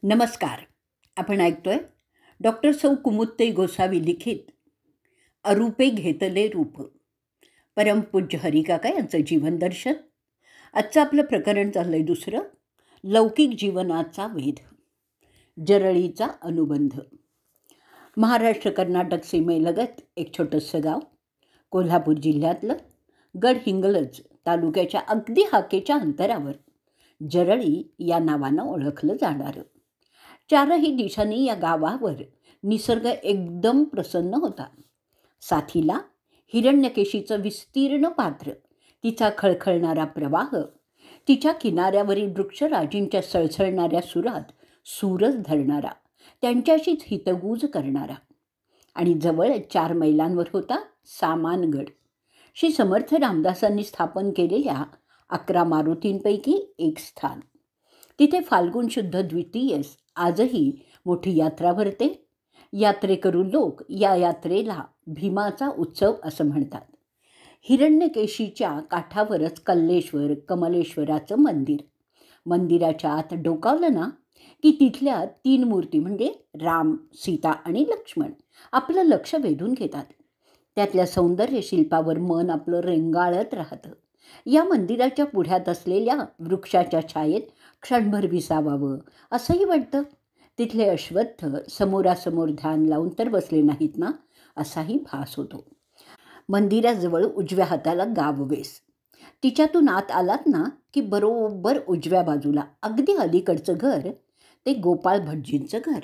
नमस्कार. आपण ऐकतोय डॉक्टर सौ कुमुत्ते गोसावी लिखित अरूपे घेतले रूप. परमपूज्य हरिकाका यांचं जीवनदर्शन. आजचं आपलं प्रकरण चाललंय दुसरं, लौकिक जीवनाचा वेध. जरळीचा अनुबंध. महाराष्ट्र कर्नाटक सीमेलगत एक छोटंसं गाव, कोल्हापूर जिल्ह्यातलं गडहिंग्लज तालुक्याच्या अगदी हाकेच्या अंतरावर जरळी या नावानं ओळखलं जाणारं. चारही दिशांनी या गावावर निसर्ग एकदम प्रसन्न होता. साथीला हिरण्यकेशीचं विस्तीर्ण पात्र, तिचा खळखळणारा प्रवाह, तिच्या किनाऱ्यावरील वृक्षराजींच्या सळसळणाऱ्या सुरात सूरच धरणारा, त्यांच्याशीच हितगूज करणारा. आणि जवळ 4 मैलांवर होता सामानगड, श्री समर्थ रामदासांनी स्थापन केलेल्या 11 मारुतींपैकी एक स्थान. तिथे फाल्गुन शुद्ध द्वितीयेस आजही मोठी यात्रा भरते. यात्रेकरू लोक या यात्रेला भीमाचा उत्सव असं म्हणतात. हिरण्यकेशीच्या काठावरच कल्लेश्वर कमलेश्वराचं मंदिर. मंदिराच्या आत डोकावलं ना की तिथल्या 3 मूर्ती म्हणजे राम, सीता आणि लक्ष्मण आपलं लक्ष वेधून घेतात. त्यातल्या सौंदर्य शिल्पावर मन आपलं रेंगाळत राहतं. या मंदिराच्या पुढ्यात असलेल्या वृक्षाच्या छायेत क्षणभर विसावावं असंही वाटतं. तिथले अश्वत्थ समोरासमोर ध्यान लावून तर बसले नाहीत ना, असाही भास होतो. मंदिराजवळ उजव्या हाताला गाववेस. तिच्यातून आत आलात ना की बरोबर उजव्या बाजूला अगदी अलीकडचं घर ते गोपाळ भटजींचं घर.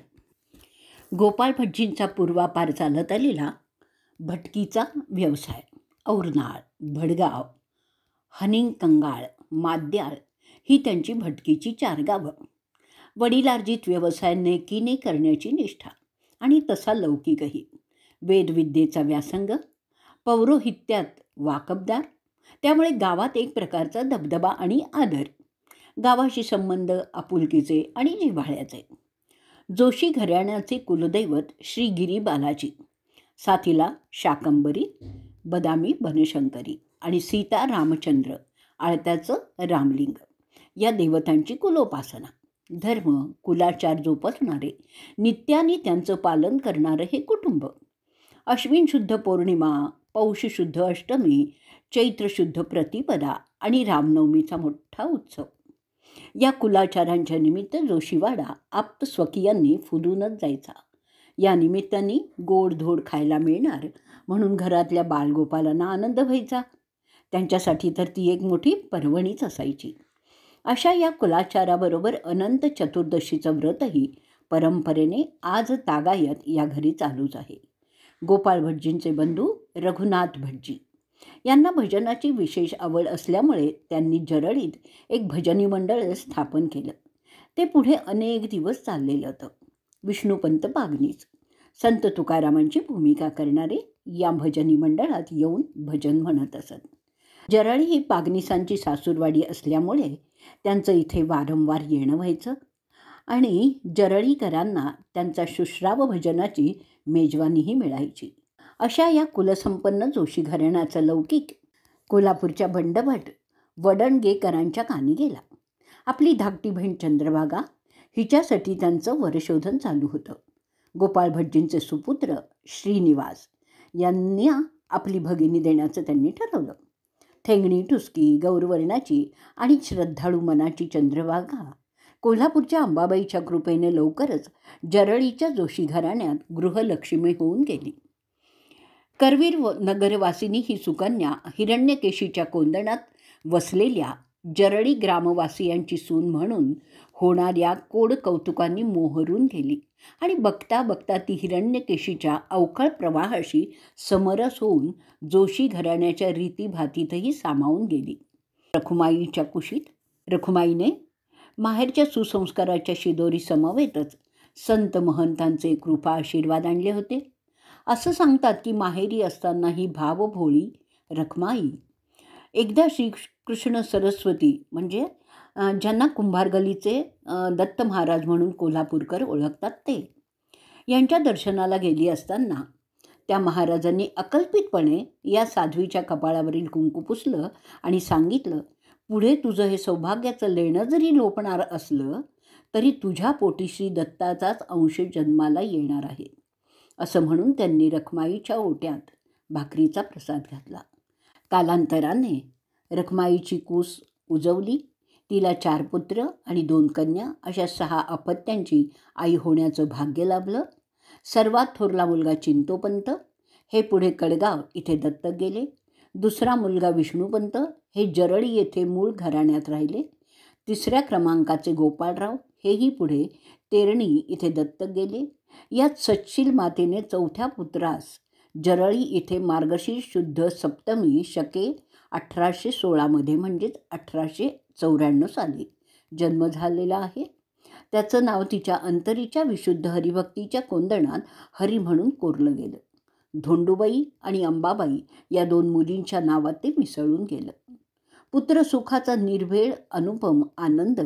गोपाळ भटजींचा पूर्वापार चालत आलेला भटकीचा व्यवसाय. औरनाळ, भडगाव, हनिंगकंगाळ, माद्याळ ही त्यांची भटकीची 4 गावं. वडिलार्जित व्यवसाय नेकीने करण्याची निष्ठा आणि तसा लौकिकही. वेदविद्येचा व्यासंग, पौरोहित्यात वाकबदार, त्यामुळे गावात एक प्रकारचा दबदबा आणि आदर. गावाशी संबंध आपुलकीचे आणि जिव्हाळ्याचे. जोशी घराण्याचे कुलदैवत श्री गिरी बालाजी, साथीला शाकंबरी, बदामी बनशंकरी आणि सीता रामचंद्र आळत्याचं रामलिंग या देवतांची कुलोपासना. धर्म कुलाचार जोपासणारे, नित्याने त्यांचं पालन करणारं हे कुटुंब. अश्विन शुद्ध पौर्णिमा, पौष शुद्ध अष्टमी, चैत्र शुद्ध प्रतिपदा आणि रामनवमीचा मोठा उत्सव. या कुलाचारांच्या निमित्त जोशीवाडा आप्त स्वकीयांनी फुलूनच जायचा. या निमित्ताने गोडधोड खायला मिळणार म्हणून घरातल्या बालगोपालांना आनंद व्हायचा. त्यांच्यासाठी तर ती एक मोठी पर्वणीच असायची. अशा या कुलाचाराबरोबर अनंत चतुर्दशीचं व्रतही परंपरेने आज तागायत या घरी चालूच आहे. गोपाळ भटजींचे बंधू रघुनाथ भटजी यांना भजनाची विशेष आवड असल्यामुळे त्यांनी जरळीत एक भजनी मंडळ स्थापन केलं. ते पुढे अनेक दिवस चाललेलं होतं. विष्णुपंत पागनीस, संत तुकारामांची भूमिका करणारे या भजनी मंडळात येऊन भजन म्हणत असत. जरळी ही पागनीसांची सासूरवाडी असल्यामुळे त्यांचं इथे वारंवार येणं व्हायचं आणि जरळीकरांना त्यांचा शुश्राव भजनाची मेजवानीही मिळायची. अशा या कुलसंपन्न जोशी घराण्याचा लौकिक कोल्हापूरच्या बंडभट वडणगेकरांच्या कानी गेला. आपली धाकटी बहीण चंद्रभागा हिच्यासाठी त्यांचं वरशोधन चालू होतं. गोपाळ भटजींचे सुपुत्र श्रीनिवास यांना आपली भगिनी देण्याचं त्यांनी ठरवलं. ठेंगणी ठुसकी, गौरवर्णाची आणि श्रद्धाळू मनाची चंद्रभागा कोल्हापूरच्या अंबाबाईच्या कृपेने लवकरच जरळीच्या जोशी घराण्यात गृहलक्ष्मी होऊन गेली. करवीर नगरवासिनी ही सुकन्या हिरण्यकेशीच्या कोंदणात वसलेल्या जरळी ग्रामवासियांची सून म्हणून होणाऱ्या कोड कौतुकांनी मोहरून गेली आणि बघता बघता ती हिरण्यकेशीच्या अवखळ प्रवाहाशी समरस होऊन जोशी घराण्याच्या रीतीभातीतही सामावून गेली. रखुमाईच्या कुशीत रखुमाईने माहेरच्या सुसंस्काराच्या शिदोरी समवेतच संत महंतांचे कृपा आशीर्वाद आणले होते. असं सांगतात की माहेरी असताना ही भावभोळी रखमाई एकदा श्रीकृष्ण सरस्वती म्हणजे ज्यांना कुंभारगलीचे दत्त महाराज म्हणून कोल्हापूरकर ओळखतात ते यांच्या दर्शनाला गेली असताना त्या महाराजांनी अकल्पितपणे या साध्वीच्या कपाळावरील कुंकू पुसलं आणि सांगितलं, पुढे तुझं हे सौभाग्याचं लेणं जरी लोपणार असलं तरी तुझ्या पोटी श्री दत्ताचाच अंश जन्माला येणार आहे, असं म्हणून त्यांनी रखमाईच्या ओट्यात भाकरीचा प्रसाद घातला. कालांतराने रखमाईची कूस उजवली. तिला 4 पुत्र आणि 2 कन्या अशा 6 अपत्यांची आई होण्याचं भाग्य लाभलं. सर्वात थोरला मुलगा चिंतोपंत हे पुढे कडगाव इथे दत्तक गेले. दुसरा मुलगा विष्णुपंत हे जरळी येथे मूळ घराण्यात राहिले. 3ऱ्या क्रमांकाचे गोपाळराव हेही पुढे तेरणी इथे दत्तक गेले. यात सच्शील मातेने 4थ्या पुत्रास जरळी इथे मार्गशीर्ष शुद्ध सप्तमी शके 1816 म्हणजेच 1894 साली जन्म झालेला आहे. त्याचं नाव तिच्या अंतरीच्या विशुद्ध हरिभक्तीच्या कोंदणात हरी म्हणून कोरलं गेलं. धोंडूबाई आणि अंबाबाई या 2 मुलींच्या नावात ते मिसळून गेलं. पुत्र सुखाचा निर्भेळ अनुपम आनंद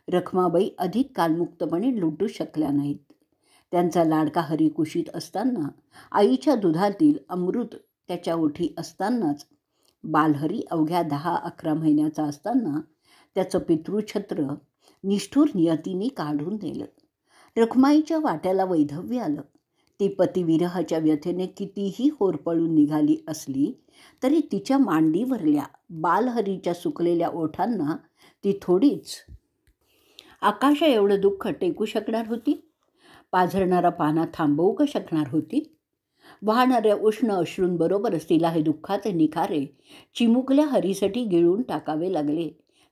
रखमाबाई अधिक कालमुक्तपणे लुटू शकल्या नाहीत. त्यांचा लाडका हरी कुशीत असताना, आईच्या दुधातील अमृत त्याच्या ओठी असतानाच, बालहरी अवघ्या 10-11 महिन्याचा असताना त्याचं पितृछत्र निष्ठुर नियतीने काढून नेलं. रखमाईच्या वाट्याला वैधव्य आलं. ती पतिविरहाच्या व्यथेने कितीही होरपळून निघाली असली तरी तिच्या मांडीवरल्या बालहरीच्या सुकलेल्या ओठांना ती थोडीच आकाशा एवढं दुःख टेकू शकणार होती. पाझरणारा पाना थांबवू का शकणार होती. वाहणाऱ्या उष्ण अश्रूंबरोबरच तिला हे दुःखाचे निखारे चिमुकल्या हरीसाठी गिळून टाकावे लागले.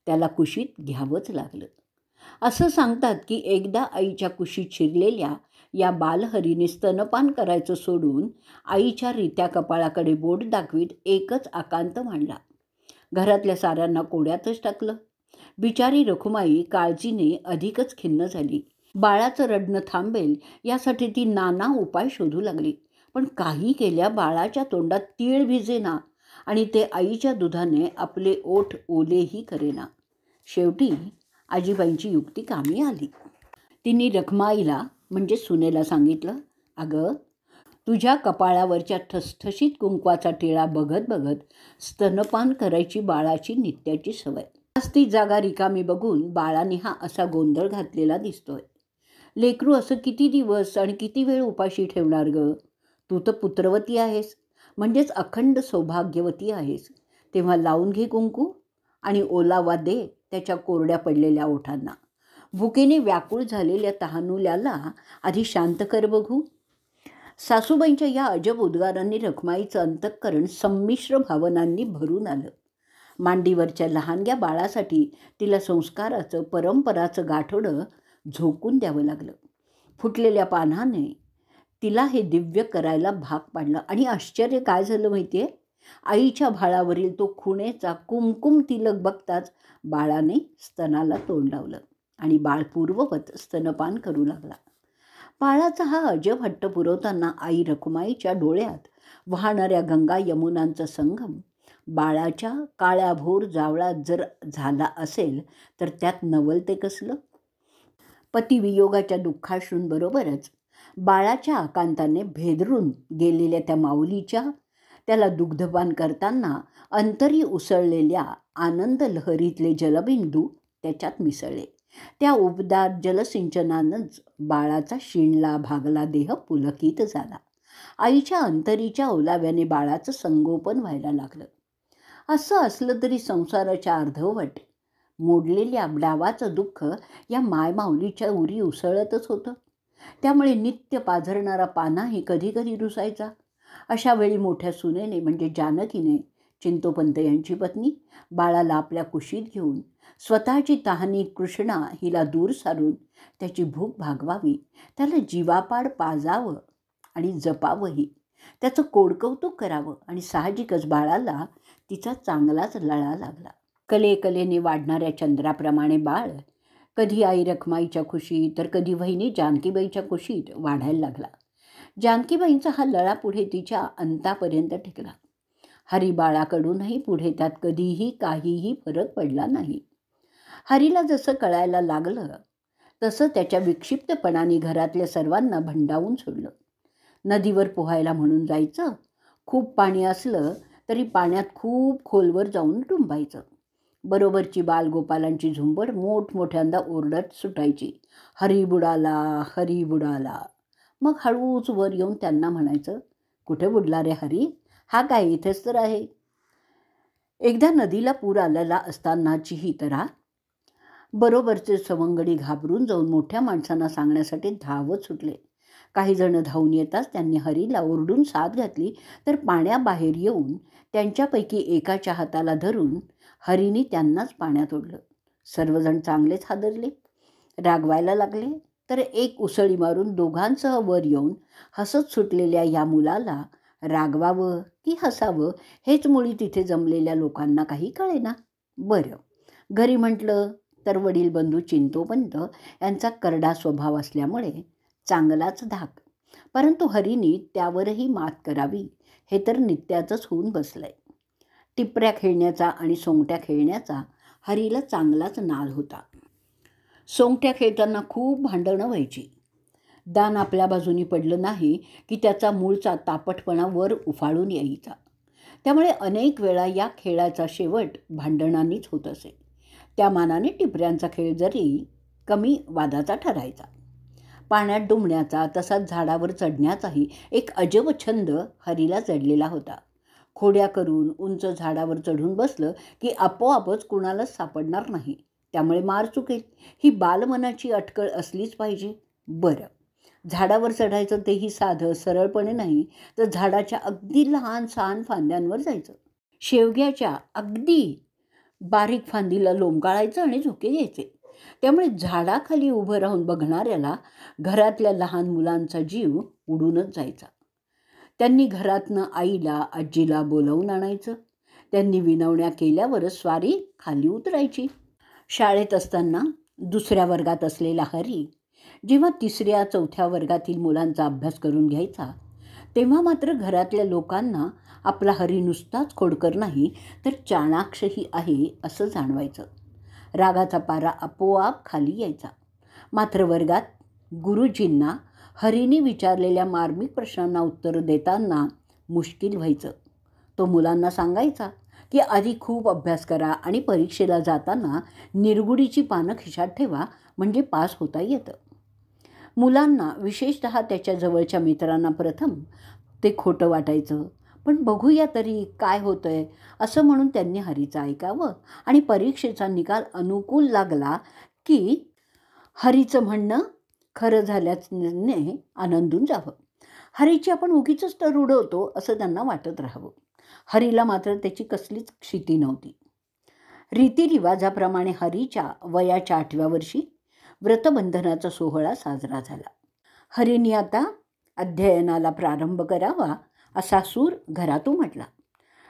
त्याला कुशीत घ्यावंच लागलं. असं सांगतात की एकदा आईच्या कुशीत शिरलेल्या या बालहरीने स्तनपान करायचं सोडून आईच्या रित्या कपाळाकडे बोट दाखवीत एकच आकांत मांडला. घरातल्या साऱ्यांना कोड्यातच टाकलं. बिचारी रखुमाई काळजीने अधिकच खिन्न झाली. बाळाचं रडणं थांबेल यासाठी ती नाना उपाय शोधू लागली. पण काही केल्या बाळाच्या तोंडात तीळ भिजेना आणि ते आईच्या दुधाने आपले ओठ ओलेही करेना. शेवटी आजीबाईंची युक्ती कामी आली. तिने रखमाईला म्हणजे सुनेला सांगितलं, अगं तुझ्या कपाळावरच्या ठसठशीत कुंकवाचा टिळा बघत बघत स्तनपान करायची बाळाची नित्याची सवय. आज ती जागा रिकामी बघून बाळाने हा असा गोंधळ घातलेला दिसतोय. लेकरू असं किती दिवस आणि किती वेळ उपाशी ठेवणार ग. तू तर पुत्रवती आहेस, म्हणजेच अखंड सौभाग्यवती आहेस. तेव्हा लावून घे कुंकू आणि ओलावा दे त्याच्या कोरड्या पडलेल्या ओठांना. भुकेने व्याकुळ झालेल्या तहानुल्याला आधी शांत कर बघू. सासूबाईंच्या या अजब उद्गारांनी रखमाईचं अंतःकरण संमिश्र भावनांनी भरून आलं. मांडीवरच्या लहानग्या बाळासाठी तिला संस्काराचं परंपराचं गाठोडं झोकून द्यावं लागलं. फुटलेल्या पानाने तिला हे दिव्य करायला भाग पाडलं. आणि आश्चर्य काय झालं माहिती आहे, आईच्या भाळावरील तो खुणेचा कुमकुम तिलक बघताच बाळाने स्तनाला तोंड लावलं आणि बाळ पूर्ववत स्तनपान करू लागला. बाळाचा हा अजब हट्ट पुरवताना आई रखुमाईच्या डोळ्यात वाहणाऱ्या गंगा यमुनांचा संगम बाळाच्या काळ्याभोर जावळात जर झाला असेल तर त्यात नवल ते कसलं. पतिवियोगाच्या दुःखाश्रूंबरोबरच बाळाच्या आकांताने भेदरून गेलेल्या त्या माऊलीच्या त्याला दुग्धपान करताना अंतरी उसळलेल्या आनंद लहरीतले जलबिंदू त्याच्यात मिसळले. त्या उबदार जलसिंचनानंच बाळाचा शिणला भागला देह पुलकित झाला. आईच्या अंतरीच्या ओलाव्याने बाळाचं संगोपन व्हायला लागलं. असं असलं तरी संसाराच्या अर्धवट मोडलेल्या डावाचं दुःख या मायमाऊलीच्या उरी उसळतच होतं. त्यामुळे नित्य पाझरणारा पानाही कधी कधी रुसायचा. अशा वेळी मोठ्या सुनेने म्हणजे जानकीने, चिंतोपंत यांची पत्नी, बाळाला आपल्या कुशीत घेऊन स्वतःची तहानी कृष्णा हिला दूर सारून त्याची भूक भागवावी, त्याला जीवापाड पाजावं आणि जपावंही, त्याचं कोडकौतुक करावं. आणि साहजिकच बाळाला तिचा चांगलाच लळा लागला. कलेकलेने वाढणाऱ्या चंद्राप्रमाणे बाळ कधी आई रखमाईच्या कुशीत तर कधी वहिनी जानकीबाईच्या कुशीत वाढायला लागला. जानकीबाईंचा हा लळा पुढे तिच्या अंतापर्यंत टिकला. हरिबाळाकडूनही पुढे त्यात कधीही काहीही फरक पडला नाही. हरीला जसं कळायला लागलं तसं त्याच्या विक्षिप्तपणाने घरातल्या सर्वांना भंडावून सोडलं. नदीवर पोहायला म्हणून जायचं. खूप पाणी असलं तरी पाण्यात खूप खोलवर जाऊन डुंबायचं. बरोबरची बालगोपालांची झुंबड मोठमोठ्यांदा ओरडत सुटायची, हरी बुडाला, हरी बुडाला. मग हळूच वर येऊन त्यांना म्हणायचं, कुठे बुडला रे हरी, हा काय इथेच तर आहे. एकदा नदीला पूर आलेला असतानाची ही तऱ्हा. बरोबरचे सवंगडी घाबरून जाऊन मोठ्या माणसांना सांगण्यासाठी धावत सुटले. काही जण धावून येताच त्यांनी हरीला ओरडून साद घातली, तर पाण्याबाहेर येऊन त्यांच्यापैकी एकाच्या हाताला धरून हरीने त्यांनाच पाण्यात ओढलं. सर्वजण चांगलेच हादरले, रागवायला लागले. तर एक उसळी मारून दोघांसह वर येऊन हसत सुटलेल्या या मुलाला रागवावं की हसावं हेच मुळी तिथे जमलेल्या लोकांना काही कळेना. बरं, घरी म्हटलं तर वडील बंधू चिंतोपंत यांचा करडा स्वभाव असल्यामुळे चांगलाच धाक. परंतु हरीनी त्यावरही मात करावी हे तर नित्याचंच होऊन बसलंय. टिपऱ्या खेळण्याचा आणि सोंगट्या खेळण्याचा हरीला चांगलाच नाद होता. सोंगट्या खेळताना खूप भांडणं व्हायची. दान आपल्या बाजूनी पडलं नाही की त्याचा मूळचा तापटपणा वर उफाळून यायचा. त्यामुळे अनेक वेळा या खेळाचा शेवट भांडणांनीच होत असे. त्या मानाने टिपऱ्यांचा खेळ जरी कमी वादाचा ठरायचा. पाण्यात डुंबण्याचा तसाच झाडावर चढण्याचाही एक अजब छंद हरीला जडलेला होता. खोड्या करून उंच झाडावर चढून बसलं की आपोआपच कुणालाच सापडणार नाही, त्यामुळे मार चुकेल ही बालमनाची अटकळ असलीच पाहिजे. बरं, झाडावर चढायचं तेही साधं सरळपणे नाही, तर झाडाच्या अगदी लहान सहान फांद्यांवर जायचं. शेवग्याच्या अगदी बारीक फांदीला लोंबकाळायचं आणि झोके घ्यायचे. त्यामुळे झाडाखाली उभं राहून बघणाऱ्याला घरातल्या लहान मुलांचा जीव उडूनच जायचा. त्यांनी घरातनं आईला आजीला बोलावून आणायचं. त्यांनी विनवण्या केल्यावरच स्वारी खाली उतरायची. शाळेत असताना दुसऱ्या वर्गात असलेला हरी जेव्हा तिसऱ्या चौथ्या वर्गातील मुलांचा अभ्यास करून घ्यायचा, तेव्हा मात्र घरातल्या लोकांना आपला हरी नुसताच खोडकर नाही तर चाणाक्षही आहे असं जाणवायचं. रागाचा पारा आपोआप खाली यायचा. मात्र वर्गात गुरुजींना हरीने विचारलेल्या मार्मिक प्रश्नांना उत्तर देताना मुश्किल व्हायचं. तो मुलांना सांगायचा की आधी खूप अभ्यास करा आणि परीक्षेला जाताना निरगुडीची पानं खिशात ठेवा, म्हणजे पास होता येतं. मुलांना, विशेषतः त्याच्या जवळच्या मित्रांना प्रथम ते खोटं वाटायचं, पण बघूया तरी काय होतंय असं म्हणून त्यांनी हरीचं ऐकावं आणि परीक्षेचा निकाल अनुकूल लागला की हरीचं म्हणणं खरं झाल्याने आनंदून जावं. हरीची आपण उगीचच तर उडवतो असं त्यांना वाटत राहावं. हरीला मात्र त्याची कसलीच क्षिती नव्हती. रीतिरिवाजाप्रमाणे हरीच्या वयाच्या 8व्या वर्षी व्रतबंधनाचा सोहळा साजरा झाला. हरीने आता अध्ययनाला प्रारंभ करावा असा सूर घरात उमटला.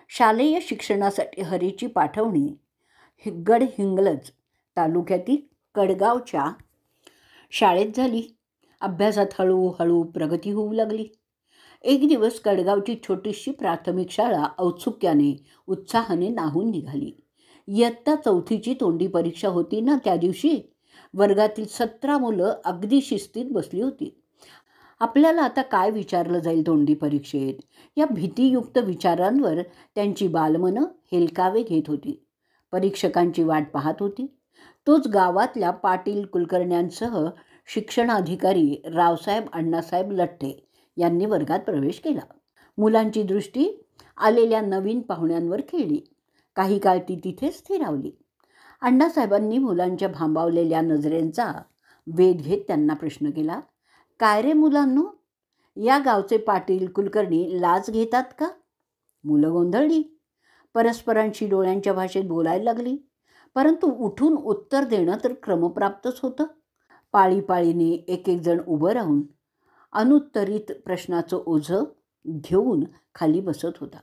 शालेय शिक्षणासाठी हरीची पाठवणी गडहिंग्लज तालुक्यातील कडगावच्या शाळेत झाली. अभ्यासात हळूहळू प्रगती होऊ लागली. एक दिवस कडगावची छोटीशी प्राथमिक शाळा औत्सुक्याने उत्साहाने नाहून निघाली. इयत्ता 4थीची तोंडी परीक्षा होती ना त्या दिवशी. वर्गातील 17 मुलं अगदी शिस्तीत बसली होती. आपल्याला आता काय विचारलं जाईल तोंडी परीक्षेत, या भीतीयुक्त विचारांवर त्यांची बालमनं हेलकावे घेत होती. परीक्षकांची वाट पाहत होती. तोच गावातल्या पाटील कुलकर्ण्यांसह शिक्षणाधिकारी रावसाहेब अण्णासाहेब लठ्ठे यांनी वर्गात प्रवेश केला. मुलांची दृष्टी आलेल्या नवीन पाहुण्यांवर खेळली. काही काळ ती तिथेच स्थिरावली. अण्णासाहेबांनी मुलांच्या भांबावलेल्या नजरेंचा वेध घेत त्यांना प्रश्न केला, काय रे मुलांनो, या गावचे पाटील कुलकर्णी लाच घेतात का? मुलं गोंधळली. परस्परांशी डोळ्यांच्या भाषेत बोलायला लागली. परंतु उठून उत्तर देणं तर क्रमप्राप्तच होतं. पाळीपाळीने एक एक जण उभं राहून अनुत्तरित प्रश्नाचं ओझं घेऊन खाली बसत होता.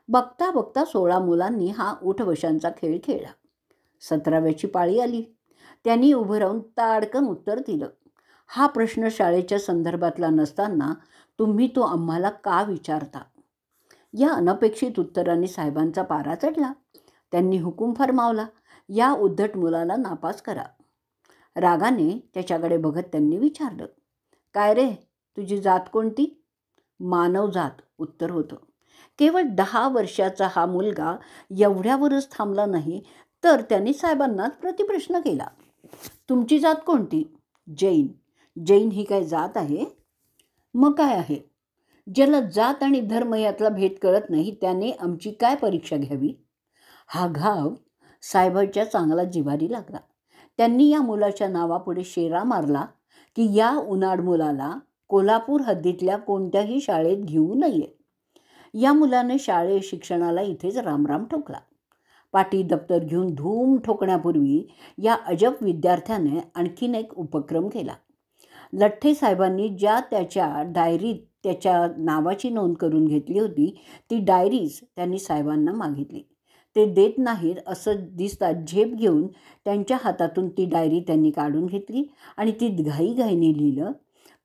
बघता बघता 16 मुलांनी हा उठबशांचा खेळ खेळला. 17व्याची पाळी आली. त्यांनी उभं राहून ताडकन उत्तर दिलं, हा प्रश्न शाळेच्या संदर्भातला नसताना तुम्ही तो आम्हाला का विचारता? या अनपेक्षित उत्तराने साहेबांचा पारा चढला. त्यांनी हुकूम फरमावला, या उद्धट मुलाला नापास करा. रागाने त्याच्याकडे बघत त्यांनी विचारलं, काय रे, तुझी जात कोणती? मानव जात उत्तर होतं. केवळ 10 वर्षाचा हा मुलगा एवढ्यावरच थांबला नाही, तर त्यांनी साहेबांनाच प्रतिप्रश्न केला, तुमची जात कोणती? जैन. जैन ही काय जात आहे? मग काय आहे? ज्याला जात आणि धर्म यातला भेद कळत नाही त्याने आमची काय परीक्षा घ्यावी? हा घाव साहेबांच्या चांगला जिव्हारी लागला. त्यांनी या मुलाच्या नावापुढे शेरा मारला की या उनाड मुलाला कोल्हापूर हद्दीतल्या कोणत्याही शाळेत घेऊ नये. या मुलाने शाळे शिक्षणाला इथेच रामराम ठोकला. पाटी दप्तर घेऊन धूम ठोकण्यापूर्वी या अजब विद्यार्थ्याने आणखीन एक उपक्रम केला. लठ्ठे साहेबांनी ज्या त्याच्या डायरीत त्याच्या नावाची नोंद करून घेतली होती ती डायरीज त्यांनी साहेबांना मागितली. ते देत नाहीत असं दिसतात झेप घेऊन त्यांच्या हातातून ती डायरी त्यांनी काढून घेतली आणि ती घाईघाईने लिहिलं,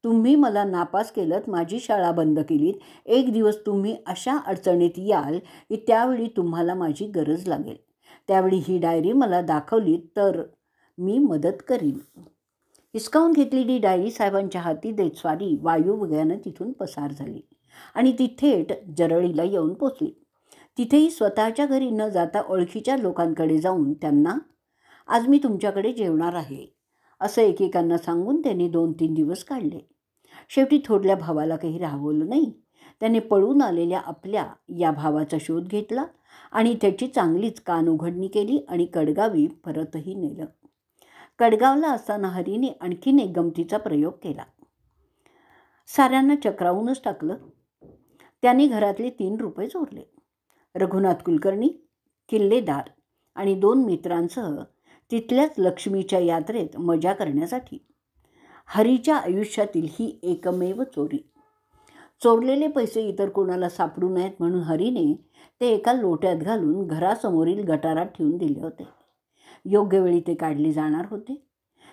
तुम्ही मला नापास केलं, माझी शाळा बंद केलीत, एक दिवस तुम्ही अशा अडचणीत याल की त्यावेळी तुम्हाला माझी गरज लागेल. त्यावेळी ही डायरी मला दाखवली तर मी मदत करीन. हिसकावून घेतलेली डायरी साहेबांच्या हाती देत स्वारी वायुवेगानं तिथून पसार झाली आणि ती थेट जरळीला येऊन पोचली. तिथेही स्वतःच्या घरी न जाता ओळखीच्या लोकांकडे जाऊन त्यांना, आज मी तुमच्याकडे जेवणार आहे असं एकेकांना सांगून त्यांनी 2-3 दिवस काढले. शेवटी थोरल्या भावाला काही राहवलं नाही. त्याने पळून आलेल्या आपल्या या भावाचा शोध घेतला आणि त्याची चांगलीच कानउघडणी केली आणि कडगावी परतही नेलं. कडगावला असताना हरीने आणखीन एक गमतीचा प्रयोग केला. साऱ्यांना चक्रावूनच टाकलं. त्याने घरातले 3 रुपये चोरले. रघुनाथ कुलकर्णी, किल्लेदार आणि 2 मित्रांसह तिथल्याच लक्ष्मीच्या यात्रेत मजा करण्यासाठी. हरीच्या आयुष्यातील ही एकमेव चोरी. चोरलेले पैसे इतर कोणाला सापडू नयेत म्हणून हरीने ते एका लोट्यात घालून घरासमोरील गटारात ठेवून दिले होते. योग्य वेळी ते काढले जाणार होते.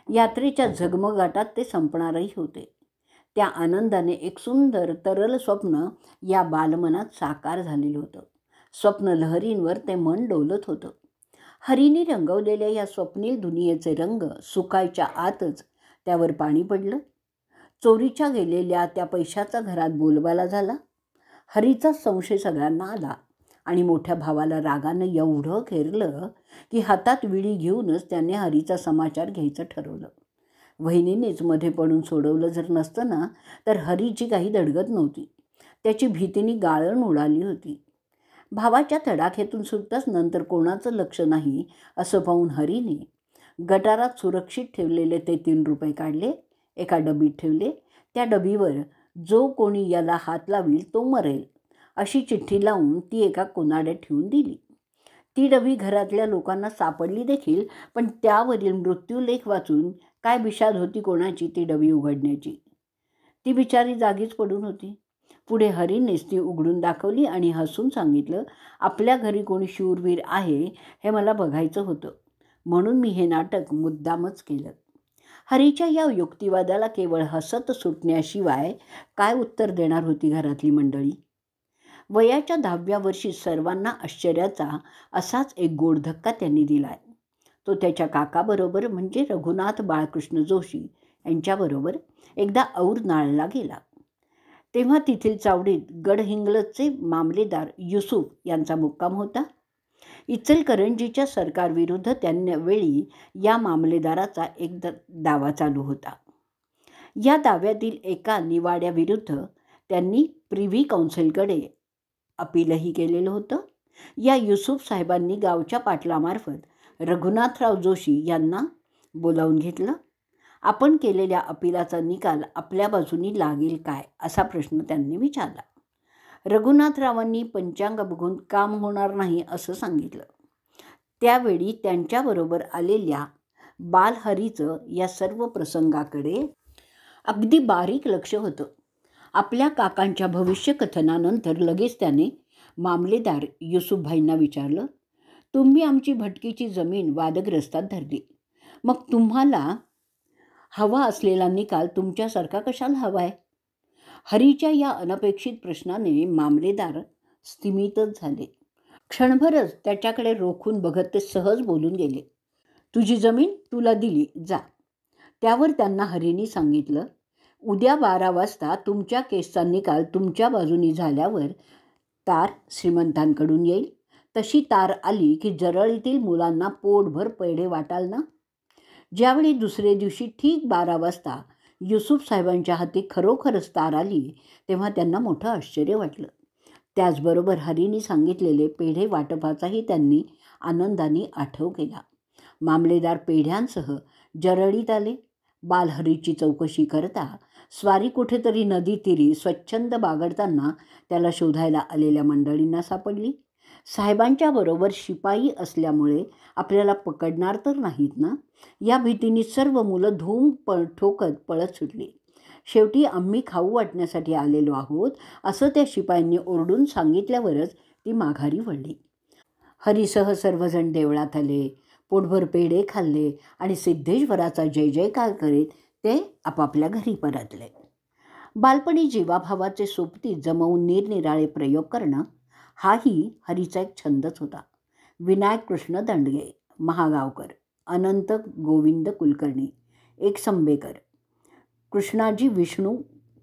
यात्रेच्या झगमगाटात ते संपणारही होते. त्या आनंदाने एक सुंदर तरल स्वप्न या बालमनात साकार झालेलं होतं. स्वप्न लहरींवर ते मन डोलत होतं. हरीने रंगवलेल्या या स्वप्नील दुनियेचे रंग सुकायच्या आतच त्यावर पाणी पडलं. चोरीच्या गेलेल्या त्या पैशाचा घरात बोलबाला झाला. हरीचा संशय सगळ्यांना आला आणि मोठ्या भावाला रागानं एवढं खेरलं की हातात विळी घेऊनच त्याने हरीचा समाचार घ्यायचं ठरवलं. वहिनीनेच मध्ये पडून सोडवलं जर नसतं ना तर हरीची काही दडगत नव्हती. त्याची भीतीने गाळण उडाली होती. भावाच्या तडाख्यातून सुटताच नंतर कोणाचं लक्ष नाही असं पाहून हरीने गटारात सुरक्षित ठेवलेले ते 3 रुपये काढले, एका डबीत ठेवले. त्या डबीवर जो कोणी याला हात लावील तो मरेल अशी चिठ्ठी लावून ती एका कोनाड्यात ठेवून दिली. ती डबी घरातल्या लोकांना सापडली देखील, पण त्यावरील मृत्यूलेख वाचून काय बिशाद होती कोणाची ती डबी उघडण्याची. ती बिचारी जागीच पडून होती. पुढे हरीनेच ती उघडून दाखवली आणि हसून सांगितलं, आपल्या घरी कोणी शूरवीर आहे हे मला बघायचं होतं, म्हणून मी हे नाटक मुद्दामच केलं. हरीच्या या युक्तिवादाला केवळ हसत सुटण्याशिवाय काय उत्तर देणार होती घरातली मंडळी. वयाच्या 10व्या वर्षी सर्वांना आश्चर्याचा असाच एक गोड धक्का त्यांनी दिलाय. तो त्याच्या काकाबरोबर म्हणजे रघुनाथ बाळकृष्ण जोशी यांच्याबरोबर एकदा और नाळला गेला. तेव्हा तेथील चावडीत गडहिंग्लजचे मामलेदार युसूफ यांचा मुक्काम होता. इचलकरंजीच्या सरकारविरुद्ध त्यावेळी या मामलेदाराचा एक दावा चालू होता. या दाव्यातील एका निवाड्याविरुद्ध त्यांनी प्रिव्ही काउन्सिलकडे अपीलही केलेलं होतं. या युसूफ साहेबांनी गावच्या पाटलामार्फत रघुनाथराव जोशी यांना बोलावून घेतलं. आपण केलेल्या अपिलाचा निकाल आपल्या बाजूनी लागेल काय असा प्रश्न त्यांनी विचारला. रघुनाथरावांनी पंचांग बघून काम होणार नाही असं सांगितलं. त्यावेळी त्यांच्याबरोबर आलेल्या बालहरीचं या सर्व प्रसंगाकडे अगदी बारीक लक्ष होतं. आपल्या काकांच्या भविष्यकथनानंतर लगेच त्याने मामलेदार युसूफभाईंना विचारलं, तुम्ही आमची भटकीची जमीन वादग्रस्तात धरली, मग तुम्हाला हवा असलेला निकाल तुमच्यासारखा कशाला हवा आहे? हरीच्या या अनपेक्षित प्रश्नाने मामलेदार स्तिमितच झाले. क्षणभरच त्याच्याकडे रोखून बघत ते सहज बोलून गेले, तुझी जमीन तुला दिली, जा. त्यावर त्यांना हरीने सांगितलं, उद्या 12 वाजता तुमच्या केसचा निकाल तुमच्या बाजूनी झाल्यावर तार श्रीमंतांकडून येईल. तशी तार आली की जरळीतील मुलांना पोटभर पेढे वाटाल ना. ज्यावेळी दुसरे दिवशी ठीक 12 वाजता युसूफ साहेबांच्या हाती खरोखरच तार आली तेव्हा त्यांना मोठं आश्चर्य वाटलं. त्याचबरोबर हरीने सांगितलेले पेढे वाटपाचाही त्यांनी आनंदाने आठव केला. मामलेदार पेढ्यांसह जरळीत आले. बालहरीची चौकशी करता स्वारी कुठेतरी नदीतीरी स्वच्छंद बागडताना त्याला शोधायला आलेल्या मंडळींना सापडली. साहेबांच्या बरोबर शिपाई असल्यामुळे आपल्याला पकडणार तर नाहीत ना, या भीतीने सर्व मुलं ठोकत पळत सुटली. शेवटी आम्ही खाऊ वाटण्यासाठी आलेलो आहोत असं त्या शिपायांनी ओरडून सांगितल्यावरच ती माघारी वळली. हरीसह सर्वजण देवळात आले, पोटभर पेढे खाल्ले आणि सिद्धेश्वराचा जय जयकार करीत ते आपापल्या घरी परतले. बालपणी जीवाभावाचे सोबती जमवून निरनिराळे प्रयोग करणं हाही हरीचा एक छंदच होता. विनायक कृष्ण दंडगे, महागावकर, अनंत गोविंद कुलकर्णी, एकसंबेकर, कृष्णाजी विष्णू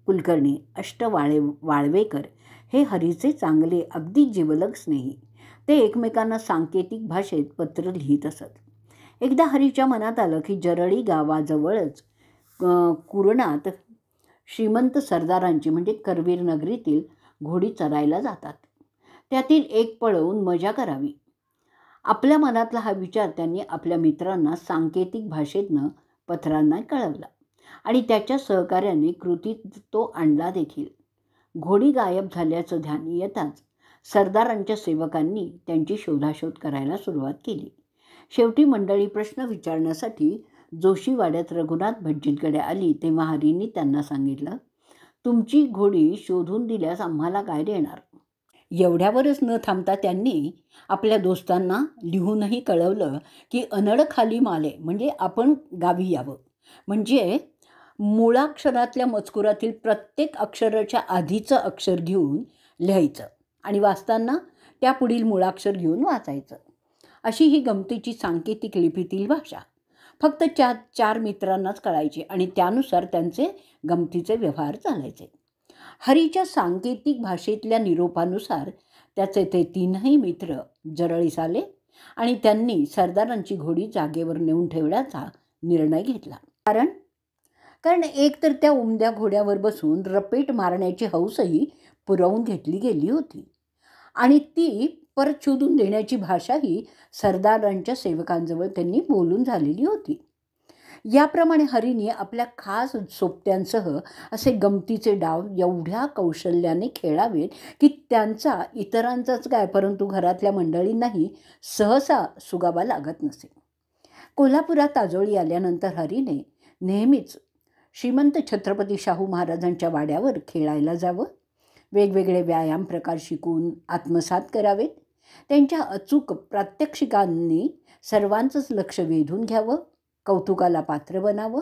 कुलकर्णी, वाळवेकर हे हरीचे चांगले अगदी जिवलग स्नेही. ते एकमेकांना सांकेतिक भाषेत पत्र लिहित असत. एकदा हरीच्या मनात आलं की जरळी गावाजवळच कुरणात श्रीमंत सरदारांची म्हणजे करवीर नगरीतील घोडी चरायला जातात. त्यातील एक पळवून मजा करावी. आपल्या मनातला हा विचार त्यांनी आपल्या मित्रांना सांकेतिक भाषेतनं पत्रांना कळवला आणि त्याच्या सहकार्याने कृतीत तो आणला देखील. घोडी गायब झाल्याचं ध्यान येताच सरदारांच्या सेवकांनी त्यांची शोधाशोध करायला सुरुवात केली. शेवटी मंडळी प्रश्न विचारण्यासाठी जोशीवाड्यात रघुनाथ भटजींकडे आली तेव्हा हरींनी त्यांना सांगितलं, तुमची घोडी शोधून दिल्यास आम्हाला काय देणार. एवढ्यावरच न थांबता त्यांनी आपल्या दोस्तांना लिहूनही कळवलं की अनड खाली माले म्हणजे आपण गावी यावं. म्हणजे मुळाक्षरातल्या मजकुरातील प्रत्येक अक्षराच्या आधीचं अक्षर घेऊन लिहायचं आणि वाचताना त्या पुढील मुळाक्षर घेऊन वाचायचं. अशी ही गमतीची सांकेतिक लिपीतील भाषा फक्त 4 मित्रांनाच कळायची आणि त्यानुसार त्यांचे गमतीचे व्यवहार चालायचे. हरीच्या सांकेतिक भाषेतल्या निरोपानुसार त्याचे ते 3ही मित्र जरळीस आले आणि त्यांनी सरदारांची घोडी जागेवर नेऊन ठेवण्याचा निर्णय घेतला. कारण एकतर त्या उमद्या घोड्यावर बसून रपेट मारण्याची हौसही पुरवून घेतली गेली होती आणि ती परत शोधून देण्याची भाषाही सरदारांच्या सेवकांजवळ त्यांनी बोलून झालेली होती. याप्रमाणे हरीने आपल्या खास सोबत्यांसह असे गमतीचे डाव एवढ्या कौशल्याने खेळावेत की त्यांचा इतरांचाच काय परंतु घरातल्या मंडळींनाही सहसा सुगावा लागत नसे. कोल्हापुरात आजोळी आल्यानंतर हरीने नेहमीच श्रीमंत छत्रपती शाहू महाराजांच्या वाड्यावर खेळायला जावं. वेगवेगळे व्यायाम प्रकार शिकून आत्मसात करावेत. त्यांच्या अचूक प्रात्यक्षिकांनी सर्वांचंच लक्ष वेधून घ्यावं, कौतुकाला पात्र बनावं.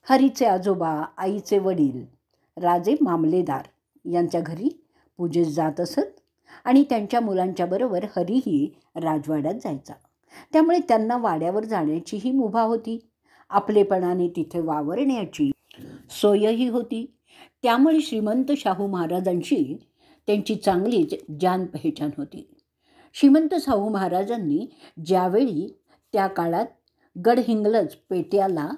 हरीचे आजोबा, आईचे वडील राजे मामलेदार यांच्या घरी पूजेस जात असत आणि त्यांच्या मुलांच्या बरोबर हरीही राजवाड्यात जायचा. त्यामुळे त्यांना वाड्यावर जाण्याचीही मुभा होती. आपलेपणाने तिथे वावरण्याची सोयही होती. त्यामुळे श्रीमंत शाहू महाराजांशी त्यांची चांगलीच जान पहिचान होती. श्रीमंत शाहू महाराजांनी ज्यावेळी त्या काळात गडहिंग्लज पेट्याला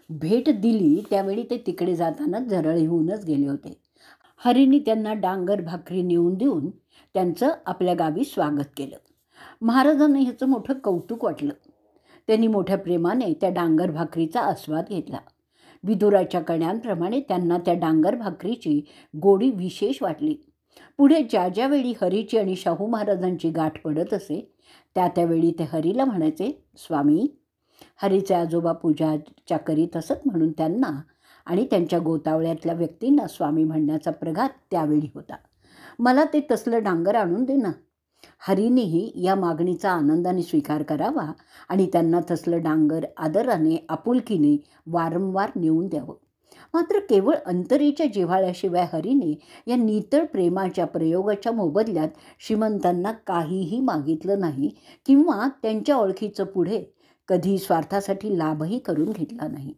भेट दिली त्यावेळी ते तिकडे जाताना जरळीहूनच गेले होते. हरींनी त्यांना डांगर भाकरी नेऊन देऊन त्यांचं आपल्या गावी स्वागत केलं. महाराजांना ह्याचं मोठं कौतुक वाटलं. त्यांनी मोठ्या प्रेमाने त्या डांगर भाकरीचा आस्वाद घेतला. विदुराच्या कण्यांप्रमाणे त्यांना त्या डांगर भाकरीची गोडी विशेष वाटली. पुढे ज्या वेळी हरीची आणि शाहू महाराजांची गाठ पडत असे त्यावेळी ते हरीला म्हणायचे, स्वामी. हरीचे आजोबा पूजाच्या करीत असत म्हणून त्यांना आणि त्यांच्या गोतावळ्यातल्या व्यक्तींना स्वामी म्हणण्याचा प्रघात त्यावेळी होता. मला ते तसलं डांगर आणून दे ना. हरीनेही या मागणीचा आनंदाने स्वीकार करावा आणि त्यांना तसलं डांगर आदराने आपुलकीने वारंवार नेऊन द्यावं. मात्र केवळ अंतरेच्या जिव्हाळ्याशिवाय हरीने या नितळ प्रेमाच्या प्रयोगाच्या मोबदल्यात श्रीमंतांना काहीही मागितलं नाही किंवा त्यांच्या ओळखीचं पुढे कधी स्वार्थासाठी लाभही करून घेतला नाही.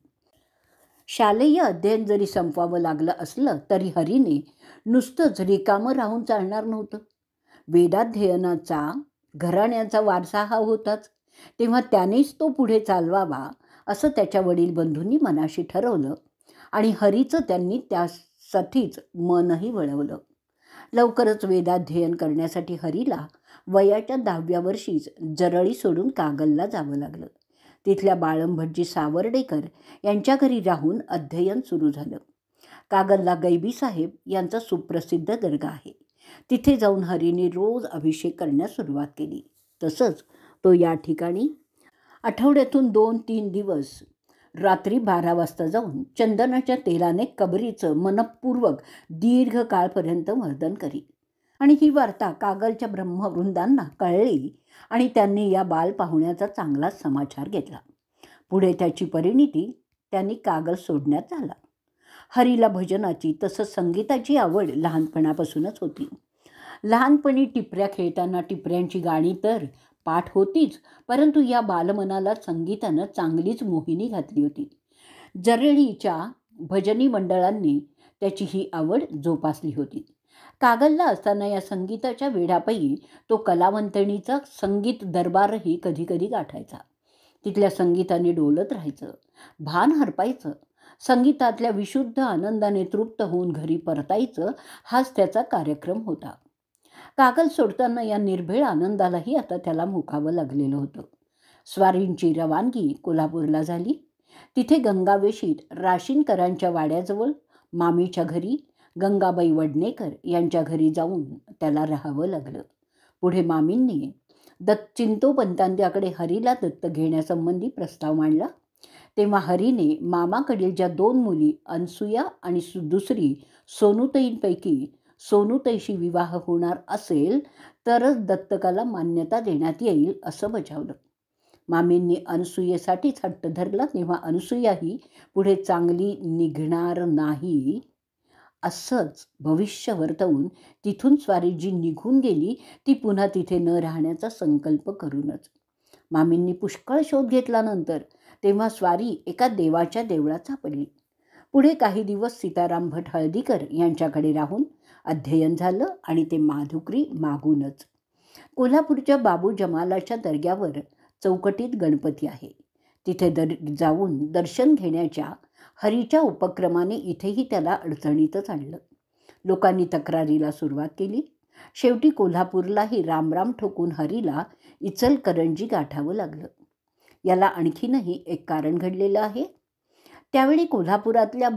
शालेय अध्ययन जरी संपवावं लागलं असलं तरी हरीने नुसतंच रिकामं राहून चालणार नव्हतं. वेदाध्ययनाचा घराण्याचा वारसा हा होताच, तेव्हा त्यानेच तो पुढे चालवावा असं त्याच्या वडील बंधूंनी मनाशी ठरवलं आणि हरीचं त्यांनी त्यासाठीच मनही वळवलं. लवकरच वेदाध्ययन करण्यासाठी हरीला वयाच्या 10व्या वर्षीच जरळी सोडून कागलला जावं लागलं. तिथल्या बाळंभटजी सावर्डेकर यांच्या घरी राहून अध्ययन सुरू झालं. कागलला गैबी साहेब यांचा सुप्रसिद्ध दर्गा आहे. तिथे जाऊन हरीने रोज अभिषेक करण्यास सुरुवात केली. तसंच तो या ठिकाणी आठवड्यातून 2-3 दिवस रात्री 12 वाजता जाऊन चंदनाच्या तेलाने कबरीचं मनपूर्वक दीर्घ काळपर्यंत मर्दन करी. आणि ही वार्ता कागलच्या ब्रह्मवृंदांना कळली आणि त्यांनी या बाल पाहुण्याचा चांगलाच समाचार घेतला. पुढे त्याची परिणिती त्यांनी कागल सोडण्यात झाला. हरीला भजनाची तसंच संगीताची आवड लहानपणापासूनच होती. लहानपणी टिपऱ्या खेळताना टिपऱ्यांची गाणी तर पाठ होतीच, परंतु या बालमनाला संगीतानं चांगलीच मोहिनी घातली होती. जरळीच्या भजनी मंडळांनी त्याची ही आवड जोपासली होती. कागलला असताना या संगीताच्या वेढापायी तो कलावंतणीचा संगीत दरबारही कधीकधी गाठायचा. तिथल्या संगीताने डोलत राहायचं, भान हरपायचं, संगीतातल्या विशुद्ध आनंदाने तृप्त होऊन घरी परतायचं, हाच त्याचा कार्यक्रम होता. कागल सोडताना या निर्भेळ आनंदालाही आता त्याला मुकावं लागलेलं होतं. स्वारींची रवानगी कोल्हापूरला झाली. तिथे गंगावेशीत राशीनकरांच्या वाड्याजवळ मामीच्या घरी गंगाबाई वडनेकर यांच्या घरी जाऊन त्याला राहावं लागलं. पुढे मामींनी चिंतोपंतांच्याकडे हरीला दत्त घेण्यासंबंधी प्रस्ताव मांडला. तेव्हा हरीने मामाकडील ज्या 2 मुली अनसुया आणि दुसरी सोनूताईंपैकी सोनूताईशी विवाह होणार असेल तरच दत्तकाला मान्यता देण्यात येईल असं बजावलं. मामींनी अनसुयेसाठीच हट्ट धरला, तेव्हा अनसुयाही पुढे चांगली निघणार नाही असंच भविष्य वर्तवून तिथून स्वारीजी निघून गेली, ती पुन्हा तिथे न राहण्याचा संकल्प करूनच. मामींनी पुष्कळ शोध घेतल्यानंतर तेव्हा स्वारी एका देवाच्या देवळात सापडली. पुढे काही दिवस सीताराम भट हळदीकर यांच्याकडे राहून अध्ययन झालं आणि ते माधुकरी मागूनच. कोल्हापूरच्या बाबू जमालाच्या दर्ग्यावर चौकटीत गणपती आहे. तिथे जाऊन दर्शन घेण्याच्या हरीच्या उपक्रमाने इथेही त्याला अडचणीतच आणलं. लोकांनी तक्रारीला सुरुवात केली. शेवटी कोल्हापूरलाही रामराम ठोकून हरीला इचलकरंजी गाठावं लागलं. याला आणखीनही एक कारण घडलेलं आहे. त्यावेळी कोल्हापुरातल्या